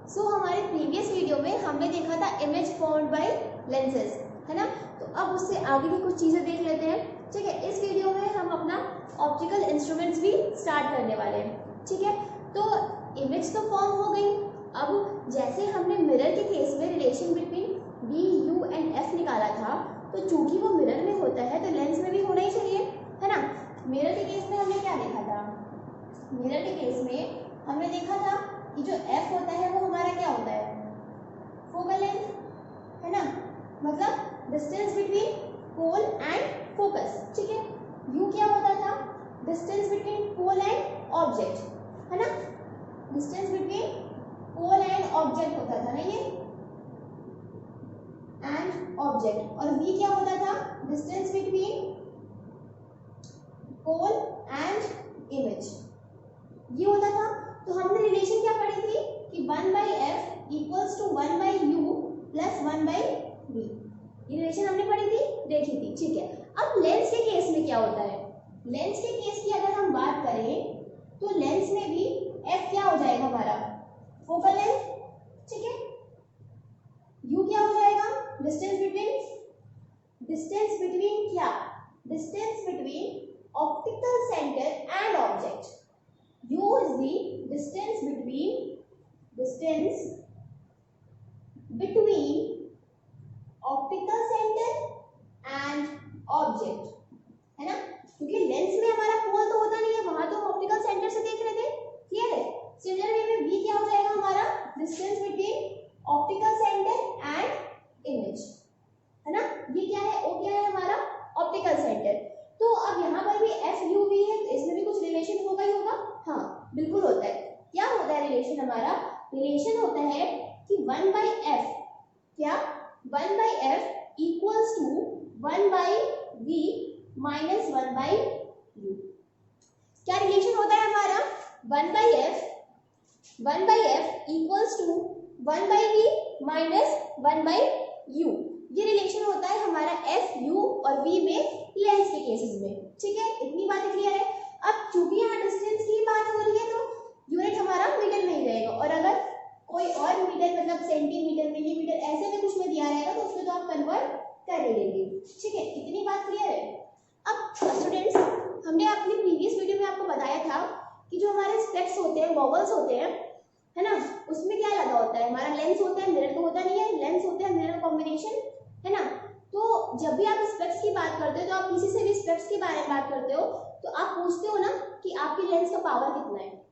सो हमारे previous video में हमने देखा था इमेज फॉर्म्ड बाय लेंसेज, है ना। तो अब उससे आगे की कुछ चीज़ें देख लेते हैं, ठीक है। इस वीडियो में हम अपना ऑप्टिकल इंस्ट्रूमेंट्स भी स्टार्ट करने वाले हैं, ठीक है। तो इमेज तो फॉर्म हो गई। अब जैसे हमने मिरर के केस में relation between D you and F निकाला था, तो चूंकि वो मिरर में होता है तो लेंस में भी होना ही चाहिए, है ना। मिरर के केस में हमने क्या देखा था? मिरर के केस में हमने देखा था कि जो एफ होता है वो हमारा क्या होता है? फोकल लेंथ, है ना, मतलब distance between pole and focus, ठीक है। यू क्या होता था? Distance between pole and object, है ना, distance between pole and object होता था ना ये, एंड ऑब्जेक्ट। और वी क्या होता था? Distance between pole and image, ये होता था। तो हमने रिलेशन क्या पढ़ी थी कि 1/f equals to 1/u plus 1/v, ये रिलेशन हमने पढ़ी थी, देखी थी, ठीक है। अब लेंस के केस में क्या होता है? लेंस के केस की अगर हम बात करें तो लेंस में भी f क्या हो जाएगा हमारा? फोकल लेंथ, ठीक है। u क्या हो जाएगा? डिस्टेंस बिटवीन क्या? Distance between optical centre and object. u is the distance between optical centre and object, है ना। क्योंकि लेंस में हमारा पोल तो होता नहीं है, वहां तो हम ऑप्टिकल सेंटर से देख रहे थे, क्लियर है। सिमिलर वे में v क्या हो जाएगा हमारा? Distance between optical centre and image, है ना। ये क्या है? o क्या है हमारा? Optical centre. तो अब यहाँ पर भी एफ यू वी है, तो इसमें भी कुछ रिलेशन होगा ही होगा, हाँ बिल्कुल होता है। क्या होता है रिलेशन हमारा? रिलेशन होता है कि 1/f क्या? 1/f equals to 1/v minus 1/u। क्या रिलेशन होता है हमारा? 1/f equals to 1/v minus 1/u, ये रिलेशन होता है हमारा एफ यू और वी में लेंस के केसेस में, ठीक है। इतनी बातें क्लियर है। अब चूंकि यहाँ डिस्टेंस की बात हो रही है तो यूनिट हमारा मीटर में ही रहेगा, और अगर कोई और मीटर मतलब सेंटीमीटर, मिलीमीटर ऐसे में कुछ में दिया रहेगा तो उसमें तो आप कन्वर्ट कर ही लेंगे, ठीक है। इतनी बात क्लियर है। अब स्टूडेंट्स, हमने अपनी प्रीवियस वीडियो में आपको बताया था कि जो हमारे स्पेक्स होते हैं, गॉगल्स होते हैं, है ना, उसमें क्या लगा होता है? हमारा लेंस होता है, मिरर तो होता नहीं है, लेंस होते हैं मिरर कॉम्बिनेशन, है ना। तो जब भी आप स्पेक्स की बात करते हो, तो आप किसी से भी स्पेक्स के बारे में बात करते हो तो आप पूछते हो ना कि आपकी लेंस का पावर कितना है,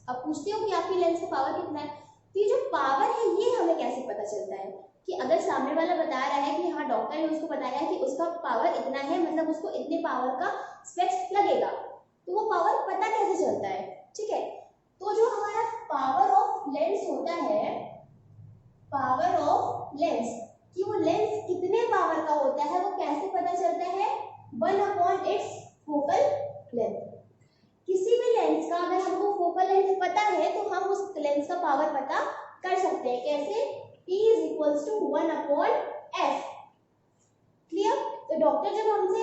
आप पूछते हो कि आपकी लेंस का पावर कितना है। तो ये जो पावर है ये हमें कैसे पता चलता है कि अगर सामने वाला बता रहा है कि हाँ डॉक्टर ने उसको बताया है कि उसका पावर इतना है, मतलब उसको इतने पावर का स्पेक्स लगेगा, तो वो पावर पता कैसे चलता है, ठीक है। तो जो हमारा पावर ऑफ लेंस होता है, पावर ऑफ लेंस, कि वो लेंस कितने पावर का होता है वो कैसे पता चलता है? 1/its focal length. किसी भी लेंस का अगर हमको फोकल लेंथ पता है तो हम उस लेंस का पावर पता कर सकते हैं। कैसे? P = 1/f, clear. तो डॉक्टर जब हमसे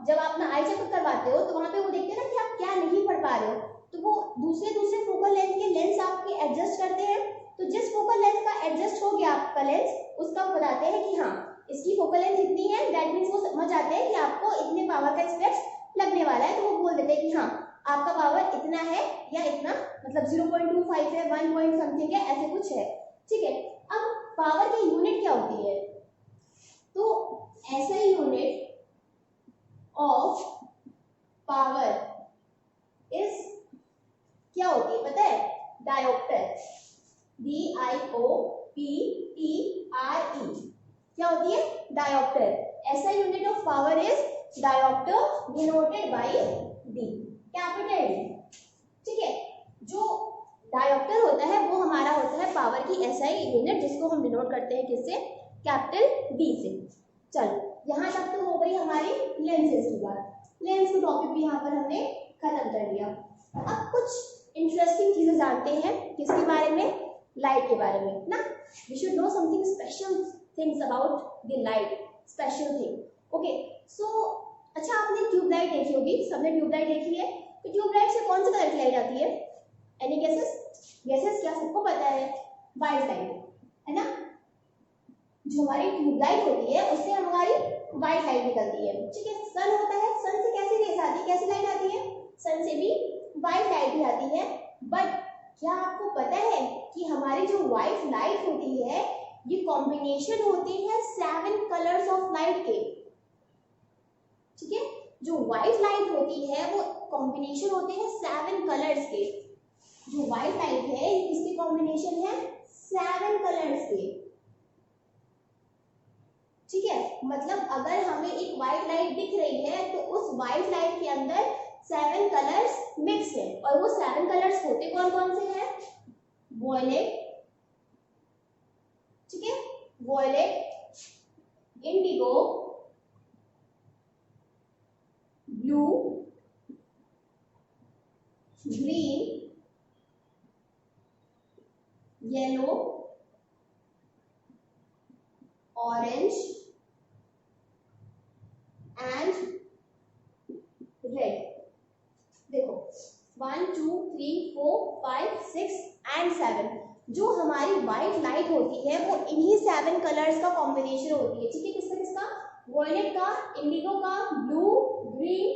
जब आप अपना आई चेकअप करवाते हो तो वहां पे वो देखते हैं ना कि आप क्या नहीं पढ़ पा रहे हो, तो वो दूसरे फोकल लेंथ के लेंस आपके एडजस्ट करते हैं। तो जिस फोकल लेंथ का एडजस्ट हो गया आपका लेंस, उसका वो बताते हैं कि हाँ इसकी फोकल लेंथ इतनी है, दैट मीन्स वो समझ जाते हैं कि आपको इतने पावर का स्पेक्स लगने वाला है, तो वो बोल देते हैं कि हाँ आपका पावर इतना है या इतना, मतलब 0.25 है, 1 पॉइंट समथिंग है, ऐसे कुछ है, ठीक है। अब पावर की यूनिट क्या होती है? तो ऐसा यूनिट ऑफ पावर इज क्या होती है पता है? डायोप्टर, DIOPTERE, क्या होती है? डायोप्टर। ऐसा unit of power is dioptre, denoted by D, capital D, ठीक है। जो डायोप्टर होता है वो हमारा होता है पावर की SI यूनिट, जिसको हम डिनोट करते हैं किससे? कैपिटल D से। चलो यहाँ तक तो हो गई हमारी लेंसेज की बात। लेंस का टॉपिक भी यहाँ पर हमने खत्म कर दिया। अब कुछ इंटरेस्टिंग चीजें जानते हैं किसके बारे में? लाइट के बारे में ना। We should know something special things about the light, special thing. Okay, so अच्छा आपने ट्यूबलाइट देखी होगी, सबने ट्यूबलाइट देखी है। तो ट्यूबलाइट से कौन सी कलर की लाइट आती है? Any guesses? गेसेस क्या सबको पता है? व्हाइट लाइट, है ना। जो हमारी ट्यूबलाइट होती है उससे हमारी व्हाइट लाइट निकलती है, ठीक है। सन होता है, सन से कैसी रेज आती है, कैसी लाइट आती है, सन से भी व्हाइट लाइट ही आती है। बट क्या आपको पता है कि हमारी जो व्हाइट लाइट होती है ये कॉम्बिनेशन होती है 7 कलर्स ऑफ लाइट के, ठीक है। जो व्हाइट लाइट होती है वो कॉम्बिनेशन होते हैं 7 कलर्स के। जो व्हाइट लाइट है इसके कॉम्बिनेशन है 7 कलर्स के, ठीक है। मतलब अगर हमें एक व्हाइट लाइट दिख रही है तो उस व्हाइट लाइट के अंदर 7 कलर्स मिक्स है, और वो 7 कलर्स होते कौन कौन से हैं, वॉयलेट, ठीक है, violet, indigo, blue, green, yellow, orange and red. देखो 1 2 3 4 5 6 एंड 7, जो हमारी व्हाइट लाइट होती है वो इन्हीं 7 कलर्स का कॉम्बिनेशन होती है, ठीक है। किसका किसका, वॉयलेट का, इंडिगो का, blue, green,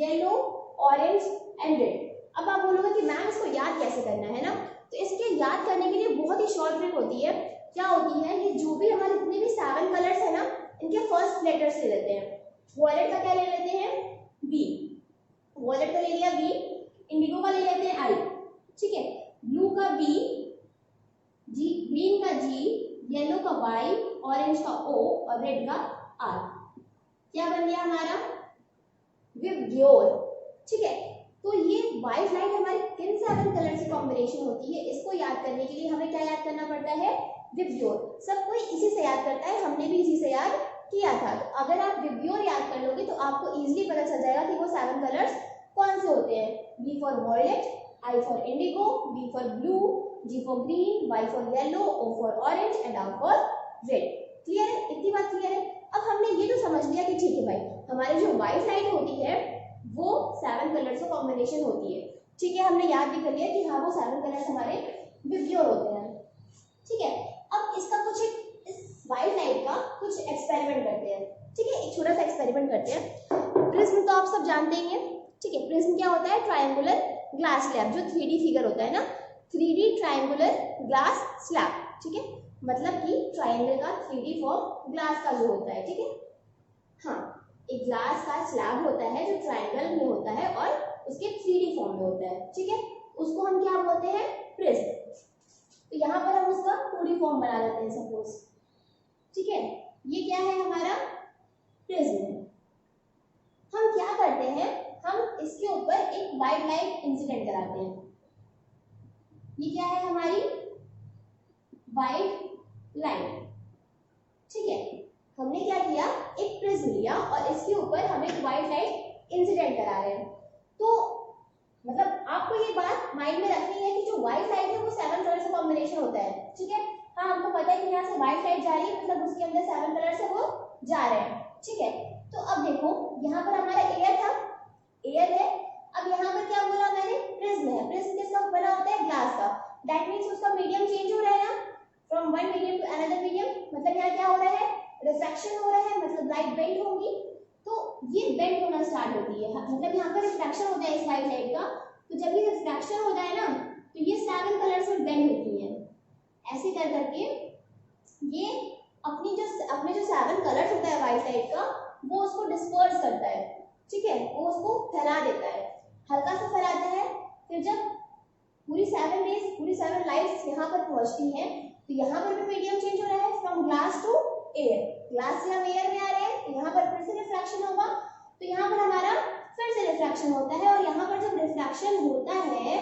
yellow, orange and red. अब आप बोलोगे कि मैम इसको याद कैसे करना है ना, तो इसके याद करने के लिए बहुत ही शॉर्ट ट्रिक होती है। क्या होती है, ये जो भी हमारे जितने भी 7 कलर्स है ना इनके फर्स्ट लेटर्स ले लेते हैं। वॉयलेट का क्या ले लेते हैं, बी, वॉयलेट का ले लिया बी, इंडिगो का ले लेते हैं आई, ठीक है, ब्लू का बी, जी, ग्रीन का जी, येलो का वाई, ऑरेंज का ओ और रेड का आर। क्या बन गया हमारा, विबग्योर, ठीक है। तो ये व्हाइट लाइट हमारी किन 7 कलर से कॉम्बिनेशन होती है, इसको याद करने के लिए हमें क्या याद करना पड़ता है, विबग्योर। सब कोई इसी से याद करता है, हमने भी इसी से याद किया था। तो अगर आप विबग्योर याद कर लोगे तो आपको इजीली पता चल जाएगा कि वो 7 कलर्स कौन से होते हैं, B for violet, I for indigo, B for blue, G for green, Y for yellow, O for orange and R for red. Clear है, इतनी बात क्लियर है। अब हमने ये तो समझ लिया कि ठीक है भाई, हमारी जो व्हाइट लाइट होती है वो 7 कलर्स का कॉम्बिनेशन होती है, ठीक है। हमने याद भी कर लिया कि हाँ वो 7 कलर्स हमारे विबग्योर होते हैं, ठीक है। अब इसका कुछ इस व्हाइट लाइट का कुछ एक्सपेरिमेंट करते हैं, ठीक है। एक छोटा सा एक्सपेरिमेंट करते हैं। प्रिज्म तो आप सब जानते ही हैं, ठीक है। प्रिज्म क्या होता है, ट्रायंगुलर ग्लास स्लैब, जो 3D फिगर होता है ना, 3D ट्रायंगुलर ग्लास स्लैब, ठीक है। मतलब कि ट्रायंगल का 3D फॉर्म ग्लास का जो होता है, ठीक है। हाँ, एक ग्लास का स्लैब होता है जो ट्रायंगल में होता है और उसके 3D फॉर्म में होता है, ठीक है। उसको हम क्या बोलते हैं, प्रिज्म। तो यहाँ पर हम उसका 2D फॉर्म बना लेते हैं सपोज, ठीक है। ये क्या है, हमारा प्रिज्म है। हम क्या करते हैं, हम इसके ऊपर एक व्हाइट लाइट इंसिडेंट कराते हैं। ये क्या है, हमारी व्हाइट लाइट, ठीक है। हमने क्या किया, एक प्रिज्म लिया और इसके ऊपर हम एक व्हाइट लाइट इंसिडेंट करा रहे हैं। तो मतलब आपको ये बात माइंड में रखनी है कि जो व्हाइट लाइट है वो 7 कलर से कॉम्बिनेशन होता है, ठीक है। हाँ, हमको पता है कि यहाँ से व्हाइट लाइट जा रही है, मतलब उसके अंदर 7 कलर से वो जा रहे हैं, ठीक है। तो अब देखो यहाँ पर हमारा एयर था, एयर है। अब यहाँ पर क्या बोला मैंने, प्रिज्म है। प्रिज्म किसका बना होता है, ग्लास का। दैट मीन्स उसका मीडियम चेंज हो रहा है ना, from one medium to another medium. मतलब यहाँ क्या हो रहा है, रिफ्रैक्शन हो रहा है, मतलब लाइट बेंड होगी। तो ये बेंड होना स्टार्ट होती है, मतलब यहाँ पर रिफ्रैक्शन होता है इस व्हाइट लाइट का। तो जब ये रिफ्रैक्शन होता है ना तो ये 7 कलर्स में बेंड होती है। ऐसे कर करके ये अपने जो 7 कलर्स होता है व्हाइट लाइट का, वो उसको डिस्पर्स करता है, ठीक है। वो उसको फैला देता है, हल्का सा फैलाता है। फिर जब पूरी 7 रेज, पूरी 7 लाइट्स यहाँ पर पहुंचती हैं तो यहाँ पर भी मीडियम चेंज हो रहा है, from glass to air. Glass से हम एयर में आ रहे हैं, तो यहाँ पर फिर से रिफ्रैक्शन होगा, तो यहाँ पर हमारा फिर से रिफ्रैक्शन होता है। और यहाँ पर जब रिफ्रैक्शन होता है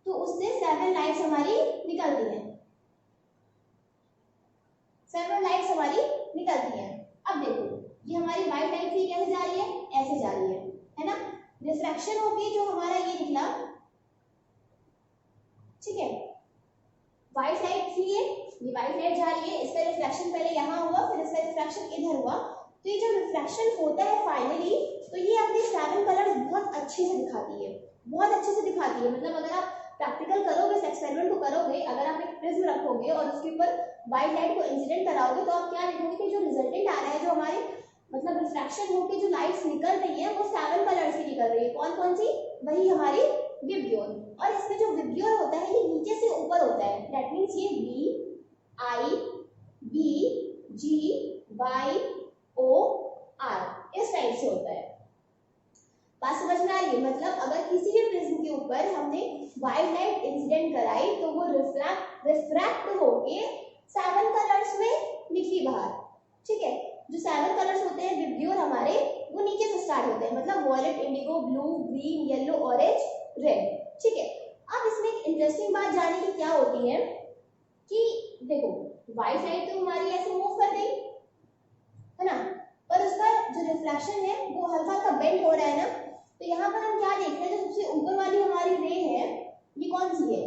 तो उससे 7 लाइट्स हमारी निकलती हैं, 7 लाइट्स हमारी निकलती हैं। अब देखो ये हमारी व्हाइट लाइट थी, कैसे जा रही है, ऐसे जा रही है ना। रिफ्रैक्शन होगी जो हमारा ये निकला, ठीक है। व्हाइट लाइट थी ये व्हाइट लाइट जा रही है, इसका रिफ्रैक्शन पहले यहाँ हुआ, फिर इसका रिफ्रैक्शन इधर हुआ। तो ये जब रिफ्रैक्शन होता है फाइनली, तो ये अपने 7 कलर्स बहुत अच्छे से दिखाती है, बहुत अच्छे से दिखाती है। मतलब अगर आप प्रैक्टिकल करोगे, इस एक्सपेरिमेंट को करोगे, अगर आप एक प्रिज्म रखोगे और उसके ऊपर व्हाइट लाइट को इंसिडेंट कराओगे तो आप क्या देखोगे कि जो रिजल्टेंट आ रहा है, जो हमारे मतलब रिफ्रैक्शन होकर जो लाइट्स निकल रही है वो 7 कलर्स की निकल रही है। कौन कौन सी? वही हमारी विब्ग्योर। और इसमें जो विब्ग्योर होता है ये नीचे से ऊपर होता है, दैट मीन्स ये VIBGYOR इस टाइप से होता है। बात समझ में आ रही है? मतलब अगर किसी भी प्रिज्म के ऊपर हमने व्हाइट लाइट इंसिडेंट कराई तो वो रिफ्रैक्ट होके 7 कलर्स में निकली बाहर। ठीक है, जो 7 कलर्स होते हैं विब्ग्योर हमारे, वो नीचे से स्टार्ट होते हैं, मतलब violet, indigo, blue, green, yellow, orange, red. ठीक है, अब इसमें एक इंटरेस्टिंग बात जानने की क्या होती है कि देखो व्हाइट लाइट तो हमारी ऐसे मूव कर गई है ना, पर उसका जो रिफ्लेक्शन है वो हल्का हल्का बेंड हो रहा है ना। तो यहाँ पर हम क्या देख रहे हैं, जो सबसे ऊपर वाली हमारी रे है ये कौन सी है?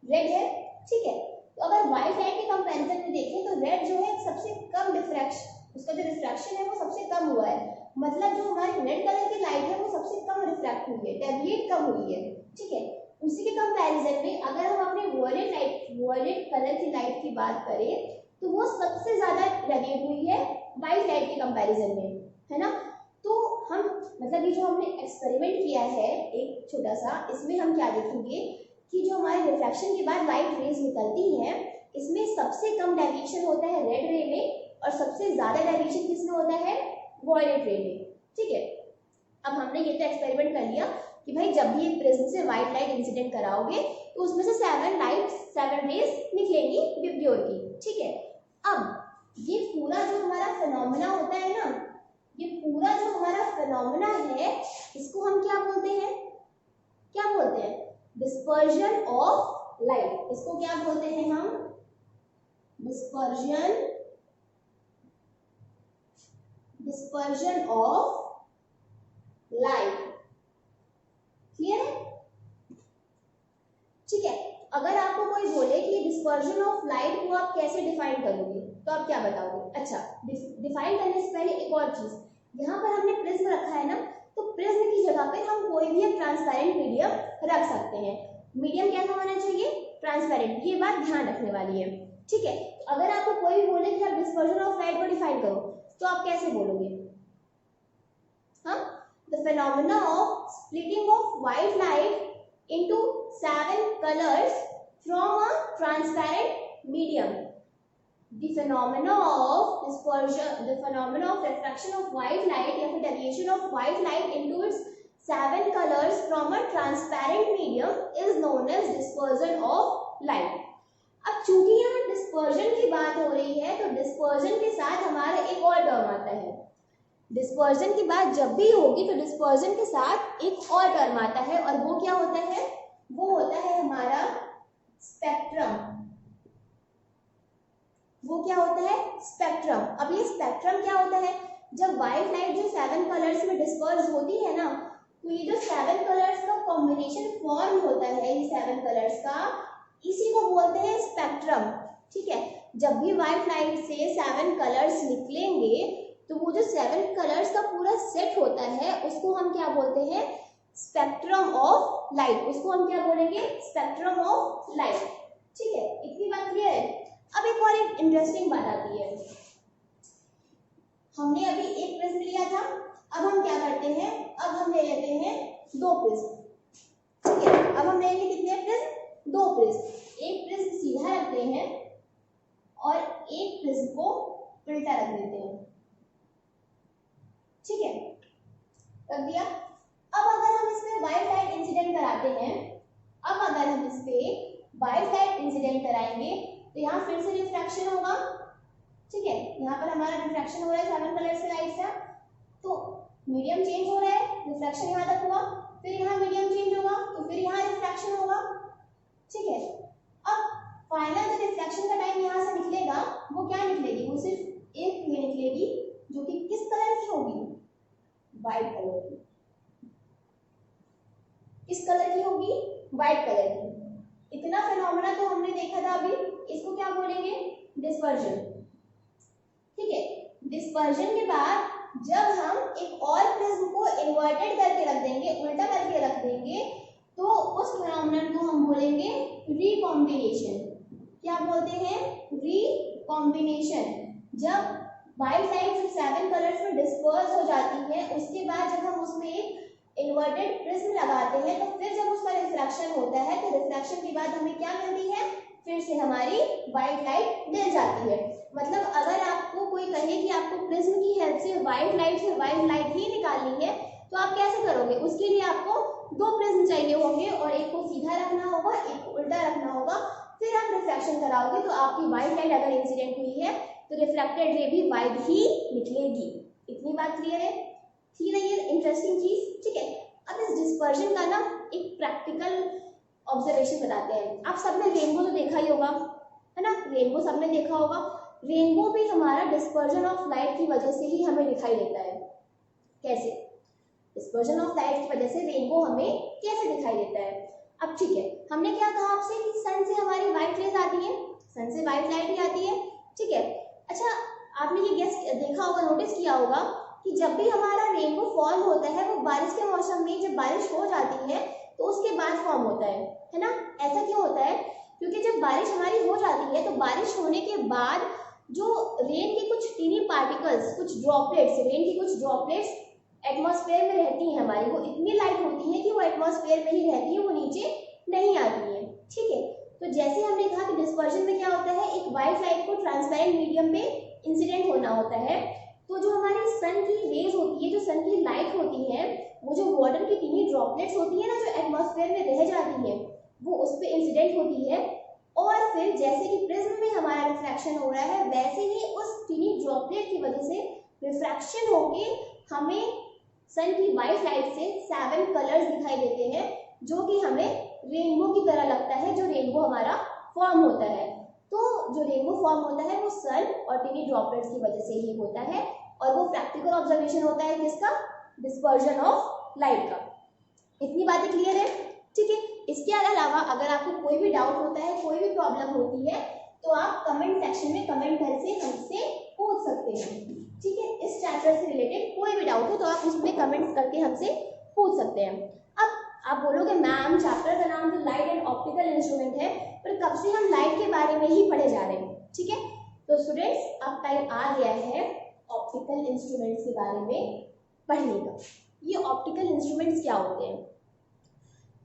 रेड है। ठीक है, तो अगर व्हाइट लाइट के कंपैरिजन में देखें तो रेड जो है सबसे कम डिफ्रैक्शन, उसका जो रिफ्रैक्शन है वो सबसे कम हुआ है, मतलब जो हमारी रेड कलर की लाइट है वो सबसे कम रिफ्रैक्ट हुई है, डेविएट कम हुई है। ठीक है, उसी के कंपैरिजन में अगर हम अपने वॉयलेट कलर की लाइट की बात करें तो वो सबसे ज्यादा डेविएट हुई है व्हाइट लाइट के कंपैरिजन में, है ना। तो हम मतलब ये जो हमने एक्सपेरिमेंट किया है एक छोटा सा, इसमें हम क्या देखेंगे कि जो हमारे रिफ्रैक्शन के बाद लाइट रेज निकलती है इसमें सबसे कम डेविएशन होता है रेड रे में और सबसे ज्यादा डेविएशन किसमें होता है? वॉयलेट रे में। ठीक है, अब हमने ये तो एक्सपेरिमेंट कर लिया कि भाई जब भी एक प्रिज्म से व्हाइट लाइट इंसिडेंट कराओगे तो उसमें से 7 रेज निकलेंगी विब्ग्योर की। ठीक है, अब ये पूरा जो हमारा फिनोमेना होता है ना, ये पूरा जो हमारा फिनोमेना है इसको हम क्या बोलते हैं? क्या बोलते हैं? Dispersion of light. इसको क्या बोलते हैं हम? Dispersion of light. क्लियर है? ठीक है, अगर आपको कोई बोले कि डिस्पर्जन ऑफ लाइट को आप कैसे डिफाइन करोगे तो आप क्या बताओगे? अच्छा, डिफाइन करने से पहले एक और चीज, यहाँ पर हमने प्रिज्म रखा है ना, तो प्रिज्म की जगह पे हम कोई भी एक ट्रांसपेरेंट मीडियम रख सकते हैं। मीडियम कैसा होना चाहिए? ट्रांसपेरेंट। ये बात ध्यान रखने वाली है। ठीक है, तो अगर आपको कोई भी बोले कि आप डिस्पर्जन ऑफ लाइट को डिफाइन करो तो आप कैसे बोलोगे? हाँ, the phenomena of splitting of white light into 7 colors from a transparent medium. The phenomena of dispersion, the phenomena of refraction of white light या फिर deviation of white light into its 7 colors from a transparent medium is known as dispersion of light. अब चूंकि यहाँ dispersion की बात हो रही है तो डिस्पर्जन के साथ हमारा एक और टर्म आता है। डिस्पर्जन की बात जब भी होगी तो डिस्पर्जन के साथ एक और टर्म आता है और वो क्या होता है? वो होता है हमारा स्पेक्ट्रम। वो क्या होता है? स्पेक्ट्रम। अब ये स्पेक्ट्रम क्या होता है? जब व्हाइट लाइट जो 7 कलर्स में डिस्पर्स होती है ना, तो ये जो 7 कलर्स का कॉम्बिनेशन फॉर्म होता है, ये 7 कलर्स का, इसी को बोलते हैं स्पेक्ट्रम। ठीक है, जब भी व्हाइट लाइट से 7 कलर्स निकलेंगे तो वो जो 7 कलर्स का पूरा सेट होता है उसको हम क्या बोलते हैं? Spectrum of light. उसको हम क्या बोलेंगे? Spectrum of light. ठीक है, इतनी बात क्लियर है? अब एक और एक इंटरेस्टिंग बात आती है, हमने अभी एक प्रिज्म लिया था, अब हम क्या करते हैं? अब हम ले लेते हैं 2 प्रिज्म। ठीक है, अब हम लेंगे कितने प्रिज्म? 2 प्रिज्म। एक प्रिज्म सीधा रखते हैं और एक प्रिज्म को उल्टा रख देते हैं। ठीक है, कर दिया। अब अगर हम इसमें व्हाइट लाइट इंसिडेंट कराते हैं, अब अगर हम इस पे व्हाइट लाइट इंसिडेंट कराएंगे तो यहाँ फिर से रिफ्रैक्शन होगा। ठीक है, यहाँ पर हमारा रिफ्रैक्शन हो रहा है 7 कलर से लाइट से, तो मीडियम चेंज हो रहा है, रिफ्रैक्शन यहाँ तक हुआ, फिर यहाँ मीडियम चेंज होगा तो फिर यहाँ रिफ्रैक्शन होगा। ठीक है, अब फाइनल जो रिफ्रैक्शन का टाइम यहाँ से निकलेगा वो क्या निकलेगी? वो सिर्फ एक रे निकलेगी जो कि किस कलर की होगी? व्हाइट कलर की। किस कलर की होगी? व्हाइट कलर की। इतना फिनोमेना तो हमने देखा था अभी, इसको क्या बोलेंगे? डिस्पर्जन। ठीक है, डिस्पर्जन के बाद जब हम एक और प्रिज्म को इन्वर्टेड करके रख देंगे, उल्टा करके रख देंगे, तो उस फिनोमेनन को हम बोलेंगे रिकॉम्बिनेशन। क्या बोलते हैं, रिकॉम्बिनेशन। जब व्हाइट लाइट 7 कलर्स में डिस्पर्स हो जाती है, उसके बाद जब हम उसमें एक इन्वर्टेड प्रिज्म लगाते हैं तो फिर जब उसका रिफ्रैक्शन होता है तो रिफ्रैक्शन के बाद हमें क्या मिलती है, फिर से हमारी व्हाइट लाइट मिल जाती है। मतलब अगर आपको कोई कहे कि आपको प्रिज्म की हेल्प से व्हाइट लाइट ही निकालनी है तो आप कैसे करोगे, उसके लिए आपको 2 प्रिज्म चाहिए होंगे और एक को सीधा रखना होगा, एक को उल्टा रखना होगा, फिर आप रिफ्रैक्शन कराओगे तो आपकी व्हाइट लाइट अगर इंसिडेंट हुई है तो रिफ्लेक्टेड रे भी व्हाइट ही निकलेगी। इतनी बात क्लियर है, थी ना ये इंटरेस्टिंग चीज, ठीक है। अब इस डिस्पर्जन का ना एक प्रैक्टिकल ऑब्जर्वेशन बताते हैं। आप सबने रेनबो तो देखा ही होगा, है ना, रेनबो सबने देखा होगा। रेनबो भी हमारा डिस्पर्जन ऑफ लाइट की वजह से ही हमें दिखाई देता है। कैसे, डिस्पर्जन ऑफ लाइट की वजह से रेनबो हमें कैसे दिखाई देता है। अब ठीक है, हमने क्या कहा आपसे कि सन से हमारी व्हाइट रेज आती है, सन से व्हाइट लाइट ही आती है, ठीक है। अच्छा, आपने ये गेस देखा होगा, नोटिस किया होगा कि जब भी हमारा रेनबो फॉल होता है वो बारिश के मौसम में, जब बारिश हो जाती है तो उसके बाद फॉर्म होता है ना। ऐसा क्यों होता है, क्योंकि जब बारिश हमारी हो जाती है तो बारिश होने के बाद जो रेन के कुछ टीनी पार्टिकल्स, कुछ ड्रॉपलेट्स, रेन की कुछ ड्रॉपलेट्स एटमॉस्फेयर में रहती हैं हमारी, वो इतनी लाइट होती है कि वो एटमॉस्फेयर में ही रहती है, वो नीचे नहीं आती है, ठीक है। तो जैसे हमने कहा कि डिस्पर्जन में क्या होता है, एक व्हाइट लाइट को ट्रांसपेरेंट मीडियम में इंसिडेंट होना होता है, तो जो हमारी सन की रेज होती है, जो सन की लाइट होती है, वो जो वाटर की टीनी ड्रॉपलेट्स होती है ना, जो एटमॉस्फेयर में रह जाती है, वो उस पर इंसिडेंट होती है। और फिर जैसे कि प्रिज्म में हमारा रिफ्रैक्शन हो रहा है, वैसे ही उस टीनी ड्रॉपलेट की वजह से रिफ्रैक्शन होके हमें सन की व्हाइट लाइट से 7 कलर्स दिखाई देते हैं, जो कि हमें रेनबो की तरह लगता है, जो रेनबो हमारा फॉर्म होता है। तो जो रेनबो फॉर्म होता है वो सन और टीनी ड्रॉपलेट्स की वजह से ही होता है, और वो प्रैक्टिकल ऑब्जर्वेशन होता है किसका, डिस्पर्जन ऑफ लाइट का। इतनी बातें क्लियर है, ठीक है। इसके अलावा अगर आपको कोई भी डाउट होता है, कोई भी प्रॉब्लम होती है, तो आप कमेंट सेक्शन में कमेंट करके हमसे पूछ सकते हैं, ठीक है। इस चैप्टर से रिलेटेड कोई भी डाउट हो तो आप उसमें कमेंट करके हमसे पूछ सकते हैं। अब आप बोलोगे मैम चैप्टर का नाम तो लाइट एंड ऑप्टिकल इंस्ट्रूमेंट है, पर कब से हम लाइट के बारे में ही पढ़े जा रहे हैं, ठीक है। तो स्टूडेंट्स, अब टाइम आ गया है ऑप्टिकल इंस्ट्रूमेंट्स के बारे में पढ़ने का। ये ऑप्टिकल इंस्ट्रूमेंट्स क्या होते हैं,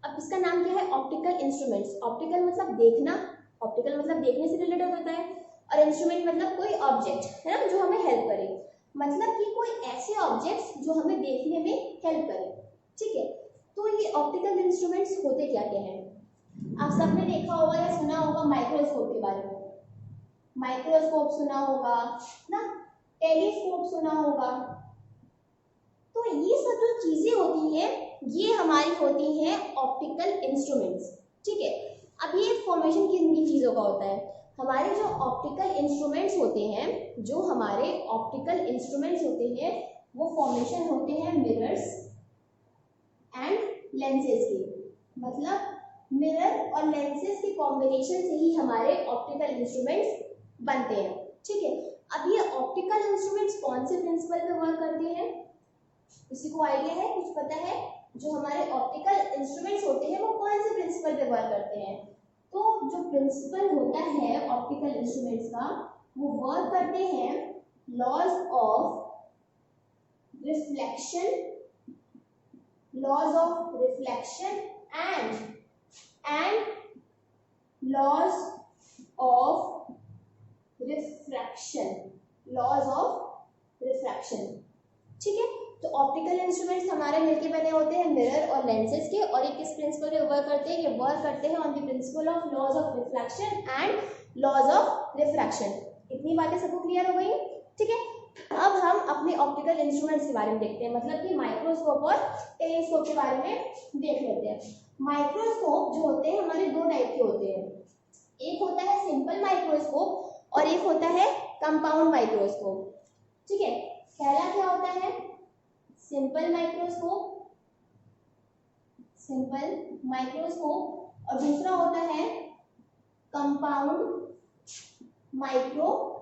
अब इसका नाम क्या है, ऑप्टिकल इंस्ट्रूमेंट्स। ऑप्टिकल मतलब देखना, ऑप्टिकल मतलब देखने से रिलेटेड होता है, और इंस्ट्रूमेंट मतलब कोई ऑब्जेक्ट है ना जो हमें हेल्प करे, मतलब कि कोई ऐसे ऑब्जेक्ट्स जो हमें देखने में हेल्प करे, ठीक है। तो ये ऑप्टिकल इंस्ट्रूमेंट्स होते क्या क्या हैं, आप सबने देखा होगा या सुना होगा माइक्रोस्कोप के बारे में, माइक्रोस्कोप सुना होगा ना, टेलीस्कोप सुना होगा। तो ये सब जो चीजें होती हैं ये हमारी होती हैं ऑप्टिकल इंस्ट्रूमेंट्स, ठीक है। अब ये फॉर्मेशन किन चीजों का होता है, हमारे जो ऑप्टिकल इंस्ट्रूमेंट्स होते हैं, जो हमारे ऑप्टिकल इंस्ट्रूमेंट्स होते हैं वो फॉर्मेशन होते हैं मिरर्स एंड लेंसेज के, मतलब मिरर और लेंसेज के कॉम्बिनेशन से ही हमारे ऑप्टिकल इंस्ट्रूमेंट्स बनते हैं, ठीक है। अब ये ऑप्टिकल इंस्ट्रूमेंट्स कौन से प्रिंसिपल पे वर्क करते हैं, किसी को आइडिया है, कुछ पता है, जो हमारे ऑप्टिकल इंस्ट्रूमेंट्स होते हैं वो कौन से प्रिंसिपल पे वर्क करते हैं। तो जो प्रिंसिपल होता है ऑप्टिकल इंस्ट्रूमेंट्स का, वो वर्क करते हैं laws of reflection, laws of reflection and laws of refraction, laws of refraction, ठीक है। तो ऑप्टिकल इंस्ट्रूमेंट्स हमारे मिलके बने होते हैं मिरर और लेंसेज के, और ये किस प्रिंसिपल पे वर्क करते हैं, ये वर्क करते हैं on the principle of laws of reflection and laws of refraction. इतनी बातें सबको क्लियर हो गई, ठीक है। अब हम अपने ऑप्टिकल इंस्ट्रूमेंट्स के बारे में देखते हैं, मतलब कि माइक्रोस्कोप और टेलीस्कोप के बारे में देख लेते हैं। माइक्रोस्कोप जो होते हैं हमारे 2 टाइप के होते हैं, एक होता है सिंपल माइक्रोस्कोप और एक होता है कंपाउंड माइक्रोस्कोप, ठीक है। पहला क्या होता है, सिंपल माइक्रोस्कोप, सिंपल माइक्रोस्कोप, और दूसरा होता है कंपाउंड माइक्रोस्कोप,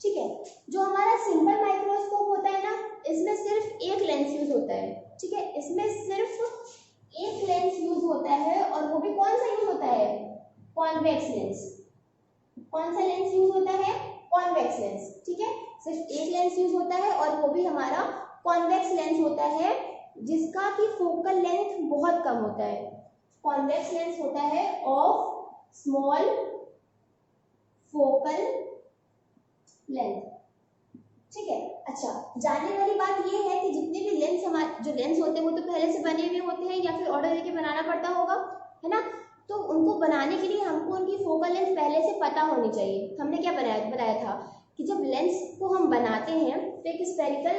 ठीक है। जो हमारा सिंपल माइक्रोस्कोप होता है ना, इसमें सिर्फ एक लेंस यूज होता है, ठीक है, इसमें सिर्फ एक लेंस यूज होता है, और वो भी कौन सा यूज कॉन्वेक्स लेंस। कौन सा लेंस यूज होता है? Convex lens. ठीक है, सिर्फ एक लेंस यूज होता है और वो भी हमारा कॉन्वेक्स लेंस होता है जिसका की फोकल लेंथ बहुत कम होता है। कॉन्वेक्स लेंस होता है ऑफ स्मॉल फोकल लेंथ। ठीक है, अच्छा जानने वाली बात ये है कि जितने भी लेंस हमारे जो लेंस होते हैं वो तो पहले से बने हुए होते हैं या फिर ऑर्डर लेके बनाना पड़ता होगा, है ना। तो उनको बनाने के लिए हमको उनकी फोकल लेंथ पहले से पता होनी चाहिए। हमने क्या बताया था कि जब लेंस को हम बनाते हैं तो एक स्फेरिकल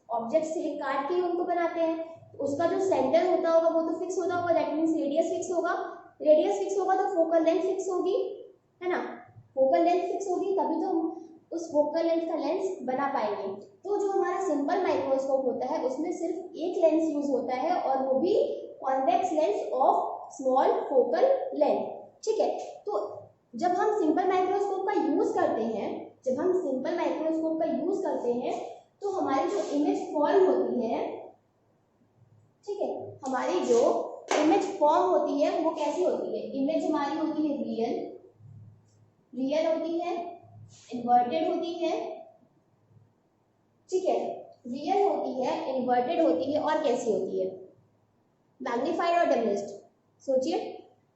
ऑब्जेक्ट से काट के उनको बनाते हैं, तो उसका जो सेंटर होता होगा वो तो फिक्स होता होगा, दैट मीन्स रेडियस फिक्स होगा। रेडियस फिक्स होगा तो फोकल लेंथ फिक्स होगी, है ना। फोकल लेंथ फिक्स होगी तभी तो उस फोकल लेंथ का लेंस बना पाएंगे। तो जो हमारा सिंपल माइक्रोस्कोप होता है उसमें सिर्फ एक लेंस यूज होता है और वो भी convex lens of small focal length. ठीक है, तो जब हम सिंपल माइक्रोस्कोप का यूज करते हैं, जब हम सिंपल माइक्रोस्कोप का यूज करते हैं तो हमारी जो इमेज फॉर्म होती है, ठीक है, हमारी जो इमेज फॉर्म होती है वो कैसी होती है? इमेज हमारी होती है रियल होती है, इन्वर्टेड होती है, ठीक है, रियल होती है, इन्वर्टेड होती है और कैसी होती है? मैग्नीफाइड और डिमिनिश्ड। सोचिए,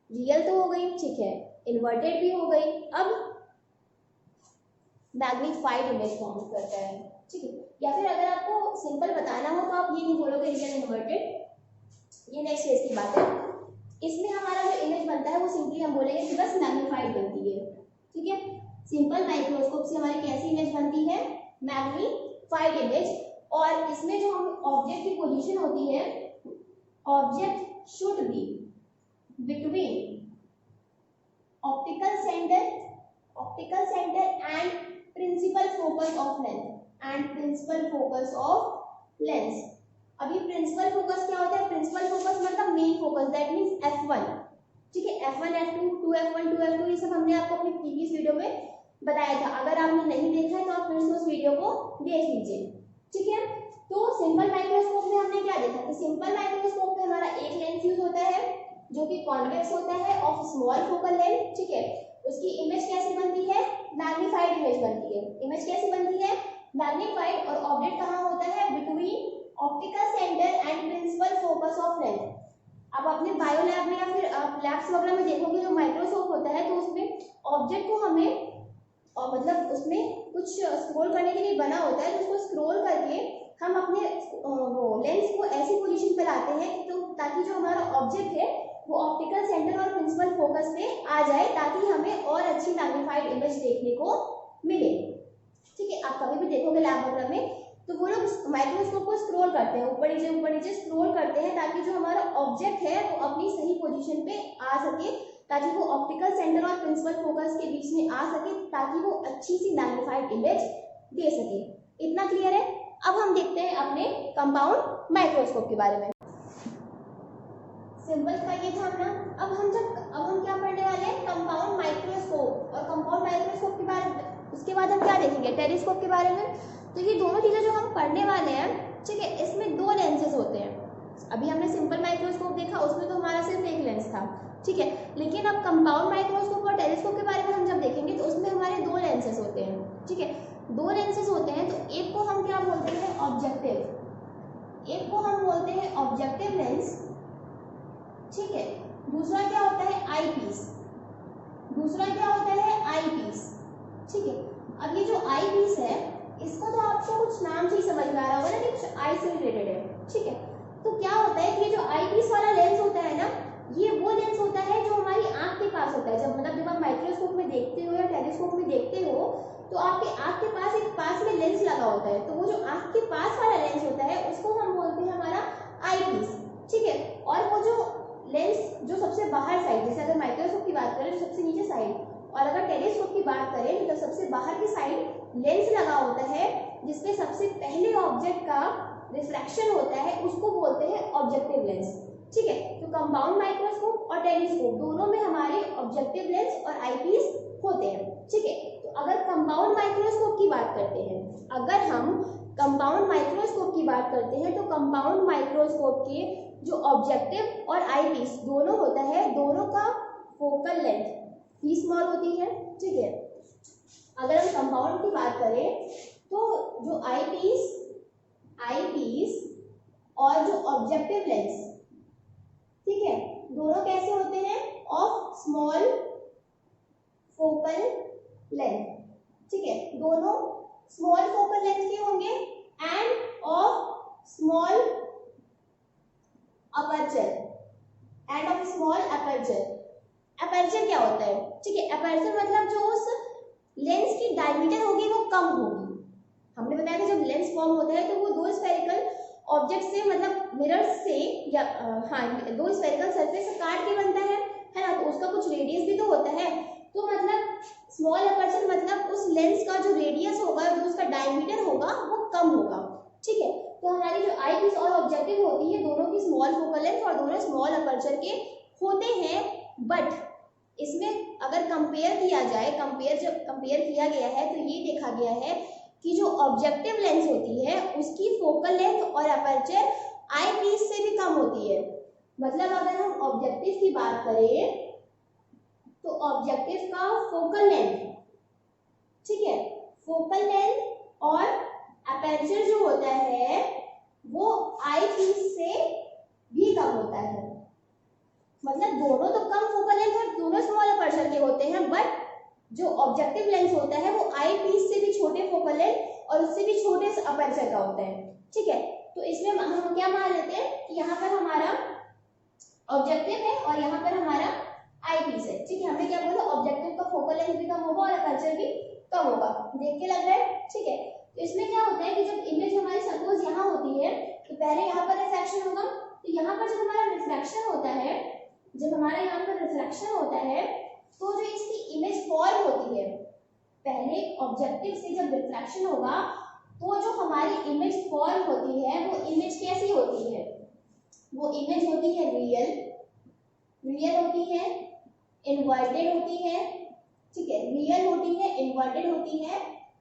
रियल तो हो गई, ठीक है, इन्वर्टेड भी हो गई, अब मैग्नीफाइड इमेज फॉर्म करता है। ठीक है, या फिर अगर आपको सिंपल बताना हो तो आप ये नहीं बोलोगे रियल इन्वर्टेड, ये नेक्स्ट स्टेज की बात है। इसमें हमारा जो इमेज बनता है वो सिंपली हम बोलेंगे कि बस मैग्नीफाइड बनती है। ठीक है, सिंपल माइक्रोस्कोप से हमारी कैसी इमेज बनती है? Magnified image. और इसमें जो हम ऑब्जेक्ट की पोजीशन होती है, object should be between optical centre and principal focus of lens. अभी प्रिंसिपल फोकस क्या होता है? प्रिंसिपल फोकस मतलब main focus, that means F1। ठीक है, F1 F2 2F1 2F2 ये सब हमने आपको अपनी प्रीवियस वीडियो में बताया था। अगर आपने नहीं देखा है तो आप फिर से उस वीडियो को देख लीजिए। ठीक है, तो सिंपल माइक्रोस्कोप में हमने क्या देखा कि सिंपल माइक्रोस्कोप में हमारा एक लेंस यूज होता है जो कि कॉन्वेक्स होता है ऑफ स्मॉल फोकल लेंथ। ठीक है, उसकी इमेज कैसी बनती है? मैग्नीफाइड इमेज बनती है। इमेज कैसी बनती है? मैग्नीफाइड। और ऑब्जेक्ट कहाँ होता है? Between optical centre and principal focus of lens. अब अपने बायो लैब में या फिर लैब्स वगैरह में देखोगे जो माइक्रोस्कोप होता है तो उसमें ऑब्जेक्ट को हमें मतलब उसमें कुछ स्क्रॉल करने के लिए बना होता है, तो उसको स्क्रॉल करके हम अपने वो लेंस को ऐसी पोजीशन पे लाते हैं तो ताकि जो हमारा ऑब्जेक्ट है वो ऑप्टिकल सेंटर और प्रिंसिपल फोकस पे आ जाए, ताकि हमें और अच्छी मैग्नीफाइड इमेज देखने को मिले। ठीक है, आप कभी भी देखोगे लैब वगैरह में तो वो लोग माइक्रोस्कोप को स्क्रॉल करते हैं, ऊपर नीचे स्क्रॉल करते हैं ताकि जो हमारा ऑब्जेक्ट है वो अपनी सही पोजीशन पे आ सके, ताकि वो ऑप्टिकल सेंटर और प्रिंसिपल फोकस के बीच में आ सके, ताकि वो अच्छी सी मैग्नीफाइड इमेज दे सके। इतना क्लियर है? अब हम देखते हैं अपने कंपाउंड माइक्रोस्कोप के बारे में। सिंपल का ये था ना। अब हम क्या पढ़ने वाले हैं? Compound microscope. और कंपाउंड माइक्रोस्कोप के बारे में उसके बाद हम क्या देखेंगे? टेलीस्कोप के बारे में। तो ये दोनों चीजें जो हम पढ़ने वाले हैं, ठीक है, इसमें दो लेंसेज होते हैं। अभी हमने सिंपल माइक्रोस्कोप देखा, उसमें तो हमारा सिर्फ एक लेंस था, ठीक है, लेकिन अब कंपाउंड माइक्रोस्कोप और टेलीस्कोप के बारे में हम जब देखेंगे तो उसमें हमारे दो लेंसेज होते हैं। ठीक है, दो लेंसेज होते हैं। तो एक को हम क्या बोलते हैं? ऑब्जेक्टिव। एक को हम बोलते हैं ऑब्जेक्टिव लेंस, ठीक है। दूसरा क्या होता है? आई पीस। दूसरा क्या होता है? आई पीस। ठीक है, अब ये जो आई पीस है इसको तो आपको कुछ नाम से ही समझ में आ रहा होगा ना कि कुछ आई से रिलेटेड है। ठीक है, तो क्या होता है कि ये जो आई पीस वाला लेंस होता है ना, ये वो लेंस होता है जो हमारी आंख के पास होता है। जब आप माइक्रोस्कोप में देखते हो या टेलीस्कोप में देखते हो तो आपके आंख के पास एक पास में लेंस लगा होता है, तो वो जो आंख के पास वाला लेंस होता है उसको हम बोलते हैं हमारा आई पीस। ठीक है, और वो जो लेंस जो सबसे बाहर साइड, जैसे अगर माइक्रोस्कोप की बात करें तो सबसे नीचे साइड, और अगर टेलीस्कोप की बात करें तो सबसे बाहर की साइड लेंस लगा होता है जिसपे सबसे पहले ऑब्जेक्ट का रिफ्लेक्शन होता है, उसको बोलते हैं ऑब्जेक्टिव लेंस। ठीक है, तो कंपाउंड माइक्रोस्कोप और टेलीस्कोप दोनों में हमारे ऑब्जेक्टिव लेंस और आईपीस होते हैं। ठीक है, तो अगर कंपाउंड माइक्रोस्कोप की बात करते हैं, अगर हम कंपाउंड माइक्रोस्कोप की बात करते हैं तो कंपाउंड माइक्रोस्कोप के जो ऑब्जेक्टिव और आईपीस दोनों होता है, दोनों का फोकल लेंथ v स्मॉल होती है। ठीक है, अगर हम कंपाउंड की बात करें तो जो आई पीस और जो ऑब्जेक्टिव लेंस, ठीक है, दोनों कैसे होते हैं, ऑफ स्मॉल फोकल लेंथ। ठीक है, दोनों स्मॉल फोकल लेंथ के होंगे end of small aperture, end of small aperture. Aperture क्या होता है, ठीक है, अपर्चर मतलब जो उस लेंस की डायमीटर होगी वो कम होगी। हमने बताया था जब लेंस फॉर्म होता है तो वो दो स्फेरिकल ऑब्जेक्ट से, मतलब मिरर से या दो स्फेरिकल सरफेस से काट के बनता है ना, तो उसका कुछ रेडियस भी तो होता है। तो मतलब स्मॉल अपर्चर मतलब उस लेंस का जो रेडियस होगा, जो उसका डायमीटर होगा वो कम होगा। ठीक है, तो हमारी जो आई पीस और ऑब्जेक्टिव होती है दोनों की स्मॉल फोकल लेंथ और दोनों स्मॉल अपर्चर के होते हैं। बट इसमें अगर कंपेयर किया जाए, कंपेयर किया गया है तो ये देखा गया है कि जो ऑब्जेक्टिव लेंस होती है उसकी फोकल लेंथ और अपर्चर आई पीस से भी कम होती है। मतलब अगर हम ऑब्जेक्टिव की बात करें तो ऑब्जेक्टिव का फोकल लेंथ, ठीक है, फोकल लेंथ और अपर्चर जो होता है वो आई पीस से भी कम होता है। मतलब दोनों तो कम फोकल लेंथ और दोनों स्मॉल अपर्चर के होते हैं, बट जो ऑब्जेक्टिव लेंस होता है वो आई पीस से भी छोटे फोकल लेंथ और उससे भी छोटे अपर्चर का होता है। ठीक है, तो इसमें हम क्या मान लेते हैं कि यहाँ पर हमारा ऑब्जेक्टिव है और यहाँ पर हमारा आई पीस है। ठीक है, हमने क्या बोला, ऑब्जेक्टिव का फोकल लेंथ भी कम होगा और अपर्चर भी कम होगा। देख के लग रहा है। ठीक है, तो इसमें क्या होता है कि जब इमेज हमारी सपोज यहाँ होती है तो पहले यहाँ पर रिफ्रैक्शन होगा, तो यहाँ पर जब हमारा रिफ्रैक्शन होता है, जब हमारा यहाँ पर रिफ्रैक्शन होता है तो जो इसकी इमेज फॉर्म होती है, पहले ऑब्जेक्टिव से जब रिफ्रैक्शन होगा तो जो हमारी इमेज फॉर्म होती है वो इमेज कैसी होती है, वो इमेज होती है रियल होती है, इन्वर्टेड होती है। ठीक है, रियल होती है, इन्वर्टेड होती है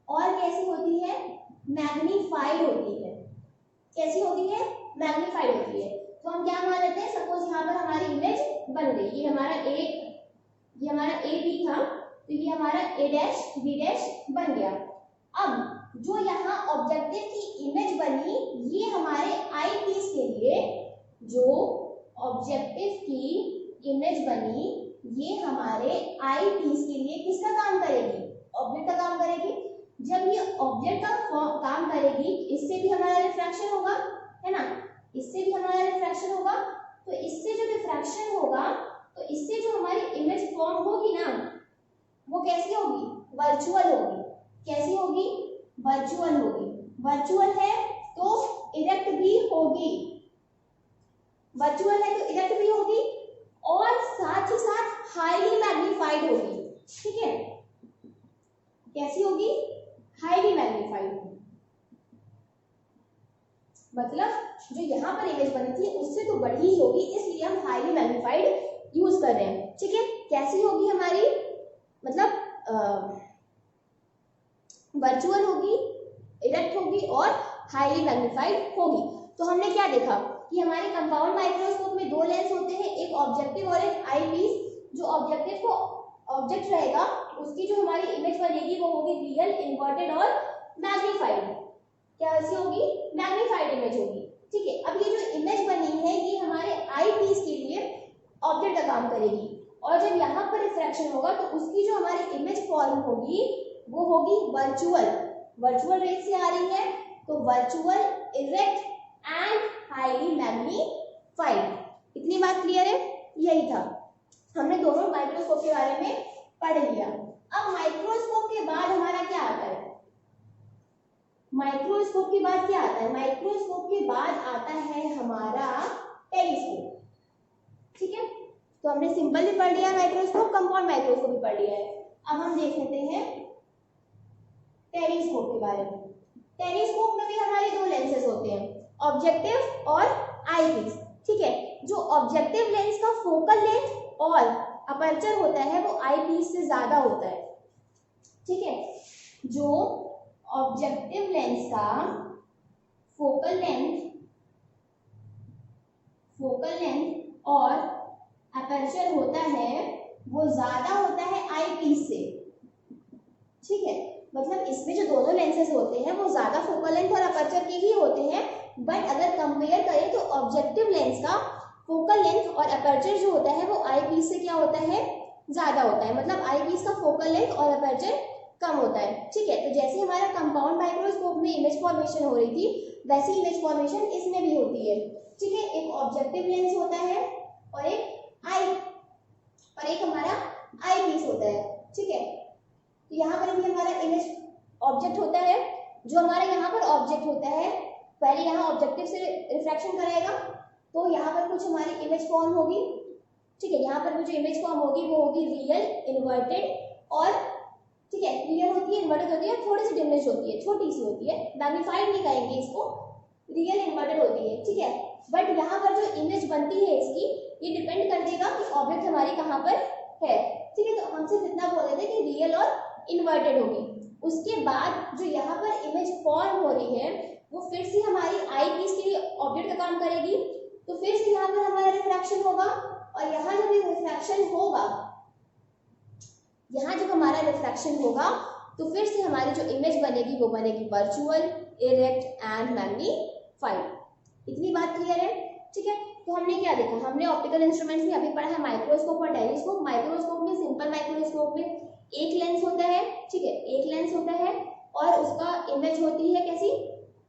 और कैसी होती है, मैग्नीफाइड होती है। कैसी होती है, मैग्नीफाइड होती है। तो हम क्या मान लेते हैं, सपोज यहाँ पर हमारी इमेज बन गई, ये हमारा ए बी था, तो ये हमारा ए डैश बी डैश बन गया। अब जो यहाँ ऑब्जेक्टिव की इमेज बनी, ये हमारे आई पीस के लिए, जो ऑब्जेक्टिव की इमेज बनी ये हमारे आई पीस के लिए किसका काम करेगी, ऑब्जेक्ट का काम करेगी। जब ये ऑब्जेक्ट का काम करेगी, इससे भी हमारा रिफ्रैक्शन होगा, है ना, इससे भी हमारा रिफ्रैक्शन होगा। तो इससे जो रिफ्रैक्शन होगा तो इससे जो हमारी इमेज फॉर्म होगी ना वो कैसी होगी, वर्चुअल होगी। कैसी होगी, वर्चुअल होगी। वर्चुअल है तो इरेक्ट भी होगी, वर्चुअल है तो इरेक्ट भी होगी और साथ ही साथ हाईली मैग्नीफाइड होगी। ठीक है, कैसी होगी, हाईली मैग्नीफाइड होगी। मतलब जो यहाँ पर इमेज बनी थी उससे तो बड़ी ही होगी, इसलिए हम हाईली मैग्नीफाइड यूज कर रहे हैं। ठीक है, कैसी होगी हमारी, मतलब वर्चुअल होगी, इरेक्ट होगी और हाईली मैग्नीफाइड होगी। तो हमने क्या देखा कि हमारे कंपाउंड माइक्रोस्कोप में दो लेंस होते हैं, एक ऑब्जेक्टिव और एक आई पीस। जो ऑब्जेक्टिव को ऑब्जेक्ट रहेगा उसकी जो हमारी इमेज बनेगी वो होगी रियल, इन्वर्टेड और मैग्नीफाइड। कैसी होगी, मैग्नीफाइड इमेज होगी। ठीक है, अब ये जो इमेज बनी है ये हमारे आई पीस के लिए ऑब्जेक्ट का काम करेगी और जब यहाँ पर रिफ्रैक्शन होगा तो उसकी जो हमारी इमेज फॉर्म होगी वो होगी वर्चुअल। वर्चुअल रेट से आ रही है तो virtual, erect and highly magnified. इतनी बात क्लियर है, यही था, हमने दोनों माइक्रोस्कोप के बारे में पढ़ लिया। अब माइक्रोस्कोप के बाद हमारा क्या आता है, माइक्रोस्कोप के बाद क्या आता है, माइक्रोस्कोप के बाद आता है हमारा टेलीस्कोप। ठीक है, तो हमने सिंपल भी पढ़ लिया माइक्रोस्कोप, कंपाउंड माइक्रोस्कोप भी पढ़ लिया है। अब हम देख लेते हैं टेलीस्कोप के बारे में। टेलीस्कोप में भी हमारे दो लेंसेज होते हैं, ऑब्जेक्टिव और आई पीस। ठीक है, जो ऑब्जेक्टिव लेंस का फोकल लेंथ और अपर्चर होता है वो आई पीस से ज्यादा होता है। ठीक है, जो ऑब्जेक्टिव लेंस का फोकल लेंथ और अपर्चर होता है वो ज्यादा होता है आई पीस से, ठीक है। मतलब इसमें जो दोनों लेंसेज होते हैं वो ज्यादा फोकल लेंथ और अपर्चर के ही होते हैं, बट अगर कंपेयर करें तो ऑब्जेक्टिव लेंस का फोकल लेंथ और अपर्चर जो होता है वो आई पीस से क्या होता है, ज्यादा होता है। मतलब आई पीस का फोकल लेंथ और अपर्चर कम होता है, ठीक है। तो जैसे हमारा कंपाउंड माइक्रोस्कोप में इमेज फॉर्मेशन हो रही थी, वैसी इमेज फॉर्मेशन इसमें भी होती है, ठीक है। एक ऑब्जेक्टिव लेंस होता है और एक हमारा आई पीस होता है, ठीक है। तो यहाँ पर भी हमारा इमेज ऑब्जेक्ट होता है, जो हमारा यहाँ पर ऑब्जेक्ट होता है पहले यहाँ ऑब्जेक्टिव से रिफ्रैक्शन कराएगा, तो यहाँ पर कुछ हमारी इमेज फॉर्म होगी, ठीक है। यहाँ पर जो इमेज फॉर्म होगी वो होगी रियल, इन्वर्टेड और, ठीक है, रियल होती है, इन्वर्टेड होती है, थोड़ी सी डिमिनिश होती है, छोटी सी होती है, मैग्नीफाइड नहीं कहेंगे इसको, रियल इन्वर्टेड होती है, ठीक है। बट यहाँ पर जो इमेज बनती है इसकी, ये डिपेंड कर देगा कि ऑब्जेक्ट हमारी कहाँ पर है, ठीक है। तो हम सिर्फ इतना बोल देते हैं कि रियल और इन्वर्टेड होगी। उसके बाद जो यहाँ पर इमेज फॉर्म हो रही है वो फिर से हमारी आई पीस के लिए ऑब्जेक्ट का काम करेगी, तो फिर से यहाँ पर हमारा रिफ्रैक्शन होगा, और यहाँ जब रिफ्रैक्शन होगा, यहाँ जब हमारा रिफ्रैक्शन होगा तो फिर से हमारी जो इमेज बनेगी वो बनेगी वर्चुअल, इरेक्ट एंड मैग्नीफाइड। इतनी बात क्लियर है, ठीक है। तो हमने क्या देखा, हमने ऑप्टिकल इंस्ट्रूमेंट्स में अभी पढ़ा है माइक्रोस्कोप और टेलीस्कोप। माइक्रोस्कोप में, सिंपल माइक्रोस्कोप में एक लेंस होता है, ठीक है, एक लेंस होता है और उसका इमेज होती है कैसी,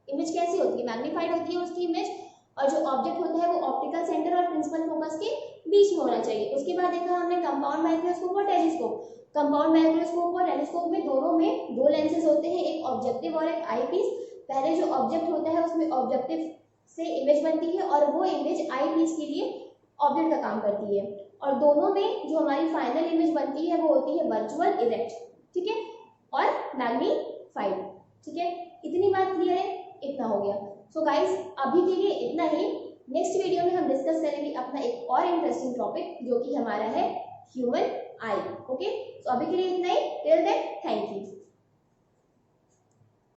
इमेज कैसी होती है, मैग्नीफाइड होती है उसकी इमेज, और जो ऑब्जेक्ट होता है वो ऑप्टिकल सेंटर और प्रिंसिपल फोकस के बीच में होना चाहिए। उसके बाद देखा हमने कंपाउंड माइक्रोस्कोप और टेलीस्कोप। कंपाउंड माइक्रोस्कोप और टेलीस्कोप में दोनों में दो लेंसेज होते हैं, एक ऑब्जेक्टिव और एक आई पीस। पहले जो ऑब्जेक्ट होता है उसमें ऑब्जेक्टिव से इमेज बनती है और वो इमेज आई पीस के लिए ऑब्जेक्ट का काम करती है, और दोनों में जो हमारी फाइनल इमेज बनती है वो होती है वर्चुअल, इरेक्ट, ठीक है, और मैग्नीफाइड, ठीक है। इतनी बात क्लियर है, इतना हो गया। सो गाइस अभी के लिए इतना ही। नेक्स्ट वीडियो में हम डिस्कस करेंगे अपना एक और इंटरेस्टिंग टॉपिक जो कि हमारा है ह्यूमन आई। ओके, तो अभी के लिए इतना ही। Till then thank you.